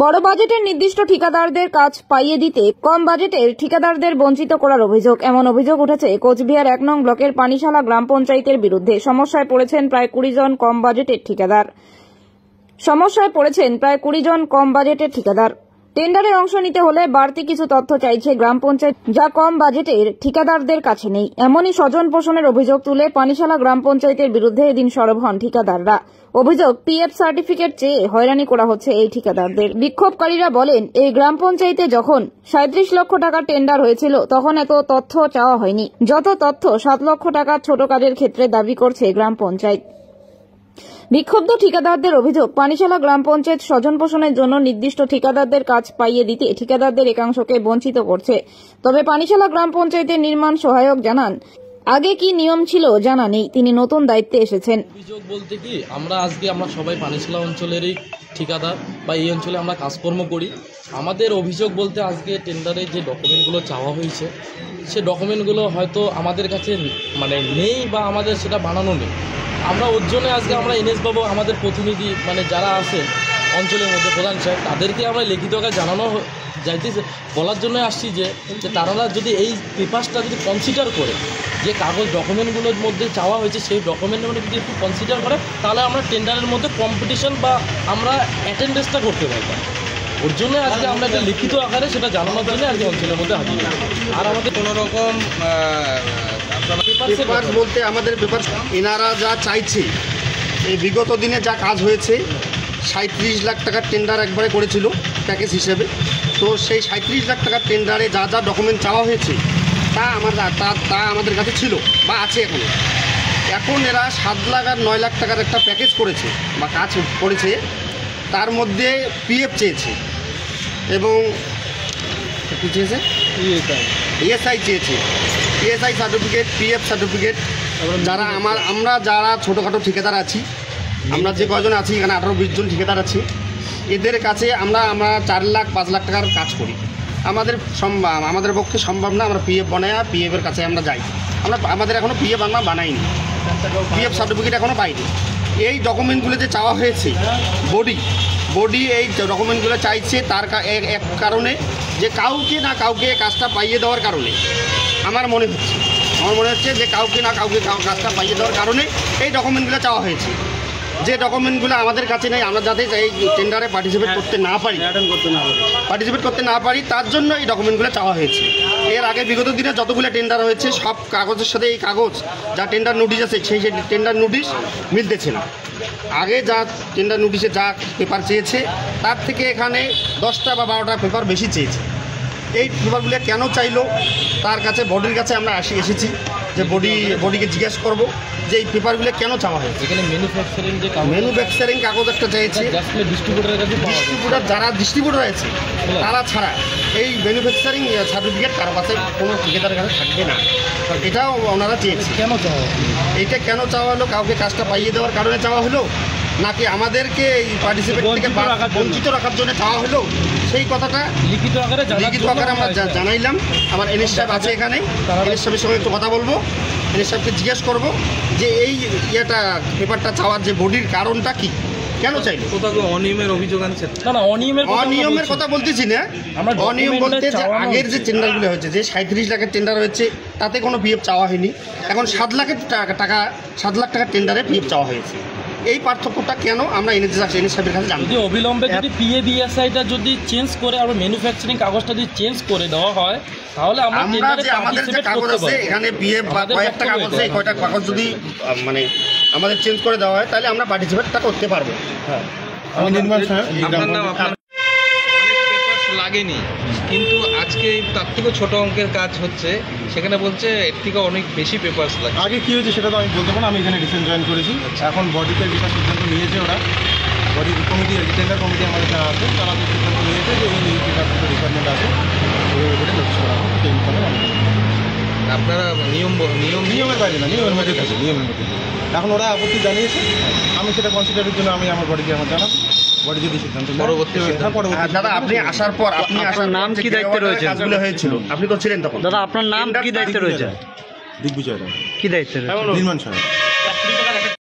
বড় বাজেটের নির্দিষ্ট ঠিকাদারদের কাজ পাইয়ে দিতে কম বাজেটের ঠিকাদারদের বঞ্চিত করার অভিযোগ। এমন অভিযোগ উঠেছে কোচবিহার ১ নং ব্লকের পানিশালা গ্রাম পঞ্চায়েতের বিরুদ্ধে। সমস্যায় পড়েছেন প্রায় ২০ জন কম বাজেটের ঠিকাদার। টেন্ডারে অংশ নিতে হলে বাড়তি কিছু তথ্য চাইছে গ্রাম পঞ্চায়েত, যা কম বাজেটের ঠিকাদারদের কাছে নেই। এমনই স্বজন পোষণের অভিযোগ তুলে পানিশালা গ্রাম পঞ্চায়েতের বিরুদ্ধে এদিন সরব হন ঠিকাদাররা। অভিযোগ, পিএফ সার্টিফিকেট চেয়ে হয়রানি করা হচ্ছে এই ঠিকাদারদের। বিক্ষোভকারীরা বলেন, এই গ্রাম পঞ্চায়েতে যখন ৩৭ লক্ষ টাকার টেন্ডার হয়েছিল তখন এত তথ্য চাওয়া হয়নি। যত তথ্য ৭ লক্ষ টাকার ছোট কাজের ক্ষেত্রে দাবি করছে গ্রাম পঞ্চায়েত। বিক্ষুব্ধ ঠিকাদারদের অভিযোগ, পানিশালা গ্রাম পঞ্চায়েত স্বজন পোষণের জন্য নির্দিষ্ট ঠিকাদারদের কাজ পাইয়ে দিতে ঠিকাদারদের একাংশকে বঞ্চিত করছে। তবে পানিশালা গ্রাম পঞ্চায়েতের নির্মাণ সহায়ক জানান, আগে কি নিয়ম ছিল জানা নেই, তিনি নতুন দায়িত্বে এসেছেন। অভিযোগ বলতে কি, আমরা সবাই পানিশালা অঞ্চলেরই ঠিকাদার বা এই অঞ্চলে আমরা কাজকর্ম করি। আমাদের অভিযোগ বলতে আজকে টেন্ডারে যে ডকুমেন্টগুলো চাওয়া হয়েছে সে ডকুমেন্টগুলো হয়তো আমাদের কাছে নেই বা আমাদের সেটা বানানো নেই। আমরা ওর জন্য আজকে এনএস বাবু আমাদের প্রতিনিধি যারা আছে অঞ্চলের মধ্যে প্রধান সাহেব, তাদেরকে আমরা লিখিত আকারে জানানো যাইতেছে, বলার জন্য আসছি যে তারা যদি এই পেপারসটা যদি কনসিডার করে, যে কাগজ ডকুমেন্টগুলোর মধ্যে চাওয়া হয়েছে সেই ডকুমেন্টের মধ্যে যদি একটু কনসিডার করে, তাহলে আমরা টেন্ডারের মধ্যে কম্পিটিশন বা আমরা অ্যাটেন্ডেন্সটা করতে পারবো। ওর জন্য আজকে আমরা একটা লিখিত আকারে সেটা জানানোর জন্য আজকে অঞ্চলের মধ্যে হাজির। আর আমাদের কোনো রকম পেপার বলতে আমাদের পেপার এনারা যা চাইছে, এই বিগত দিনে যা কাজ হয়েছে, ৩৭ লাখ টাকার টেন্ডার একবারে করেছিল প্যাকেজ হিসেবে। তো সেই ৩৭ লাখ টাকার টেন্ডারে যা যা ডকুমেন্ট চাওয়া হয়েছে তা আমাদের কাছে ছিল বা আছে এখন এরা ৭ লাখ আর ৯ লাখ টাকার একটা প্যাকেজ করেছে বা কাজ করেছে। তার মধ্যে পিএফ চেয়েছে এবং কী চেয়েছে, ইএসআই চেয়েছে, ইএসআই সার্টিফিকেট, পিএফ সার্টিফিকেট। আমরা যারা ছোটোখাটো ঠিকাদার আছি, আমরা যে কজন আছি এখানে ১৮-২০ জন ঠিকাদার আছি, এদের কাছে আমরা ৪ লাখ ৫ লাখ টাকার কাজ করি। আমাদের পক্ষে সম্ভব না আমরা পিএফ বানাই, পিএফের কাছে আমরা যাই। আমাদের এখনও পিএফ আমরা বানাইনি, পিএফ সার্টিফিকেট এখনও পাইনি। এই ডকুমেন্টগুলো যে চাওয়া হয়েছে, বডি এই ডকুমেন্টগুলো চাইছে তার এক কারণে, যে কাউকে না কাউকে কাজটা পাইয়ে দেওয়ার কারণে আমার মনে হচ্ছে যে কাউকে না কাউকে কাজটা পাইয়ে দেওয়ার কারণে এই ডকুমেন্টগুলো চাওয়া হয়েছে। যে ডকুমেন্টগুলো আমাদের কাছে নেই, আমরা যাতে এই টেন্ডারে পার্টিসিপেট করতে না পারি তার জন্য এই ডকুমেন্টগুলো চাওয়া হয়েছে। এর আগে বিগত দিনে যতগুলো টেন্ডার হয়েছে সব কাগজের সাথে এই কাগজ যা টেন্ডার নোটিশ আছে সেই টেন্ডার নোটিশ মিলতেছে না। আগে যা টেন্ডার নোটিশে যা পেপার চেয়েছে তার থেকে এখানে 10টা বা 12টা পেপার বেশি চেয়েছে। এই পেপারগুলো কেন চাইলো, তার কাছে বডির কাছে আমরা এসেছি যে বডিকে জিজ্ঞেস করব যে এই পেপারগুলো কেন চাওয়া হয়েছে। এখানে ম্যানুফ্যাকচারিং কাগজ একটা চাইছে, ডিস্ট্রিবিউটার যারা ডিস্ট্রিবিউটার আছে তারা ছাড়া এই ম্যানুফ্যাকচারিং সার্টিফিকেট কারো কাছে কোনো ঠিকাদারের কাছে থাকবে না। এটাও ওনারা চেয়েছে। এইটা কেন চাওয়া হলো, কাউকে কাজটা পাইয়ে দেওয়ার কারণে চাওয়া হলো নাকি আমাদেরকে এই পার্টিসিপেট থেকে বঞ্চিত রাখার জন্য চাওয়া হলো, সেই কথাটা লিখিত আকারে আমরা জানাইলাম। আমার এনএস সাহেব আছে এখানে, এনএস সাহেবের সঙ্গে একটু কথা বলবো, এনএস সাহেবকে জিজ্ঞেস করবো যে এই পেপারটা চাওয়ার যে বডির কারণটা কি, কেন চাইলো। অনিয়মের অভিযোগ আনছে না, অনিয়মের কথা বলতেছি না। অনিয়ম বলতে যে আগের যে টেন্ডারগুলো হয়েছে, যে ৩৭ লাখের টেন্ডার হয়েছে তাতে কোনো পিএফ চাওয়া হয়নি। এখন ৭ লাখ টাকার টেন্ডারে পিএফ চাওয়া হয়েছে। এই পার্থক্যটা কেন আমরা এনএস সাহেবের কাছে জানতে। যদি অবিলম্বে যদি পিএবিএসআইটা যদি চেঞ্জ করে আর ম্যানুফ্যাকচারিং কাগজটা যদি চেঞ্জ করে দেওয়া হয়, তাহলে আমাদের যে কাগজ আছে এখানে পিএফ বা কয়েকটা কাগজ আছে, কয়টা কাগজ যদি আমাদের চেঞ্জ করে দেওয়া হয় তাহলে আমরা পার্টিসিপেটটা করতে পারবো। হ্যাঁ, আমি নির্মাণ লাগেনি, কিন্তু আজকে তার থেকেও ছোটো অঙ্কের কাজ হচ্ছে, সেখানে বলছে এর থেকে অনেক বেশি পেপারস লাগে। আগে কী হয়েছে সেটা তো আমি বলতে পারবো না, আমি এখানে রিসেন্ট জয়েন করেছি। এখন বডিতে যেটা সিদ্ধান্ত নিয়েছে ওরা, বডি কমিটি টেন্ডার কমিটি আমাদের যারা আছে তারা যে সিদ্ধান্ত নিয়েছে যে এই পেপারগুলো রিকোয়ারমেন্ট আছে ওইভাবে লক্ষ্য করা হবে। সেই হিসাবে আপনারা নিয়মের বাইরে না, নিয়মের মধ্যে থাকে, নিয়মের মধ্যে। এখন ওরা আপত্তি জানিয়েছে, আমি সেটা কনসিডারের জন্য আমি আমার বডিকে আমার জানাবো। বডি যদি সিদ্ধান্ত পরবর্তী দাদা, আপনি আসার পর আপনার নাম কি দায়িত্বে রয়েছে? কাজগুলো হয়েছিল, আপনি তো ছিলেন তখন। দাদা, আপনার নাম কি দায়িত্বে রয়েছে? দিগ্বিজয় রায়। কি দায়িত্বে রয়েছে? নির্মাণ সহায়ক।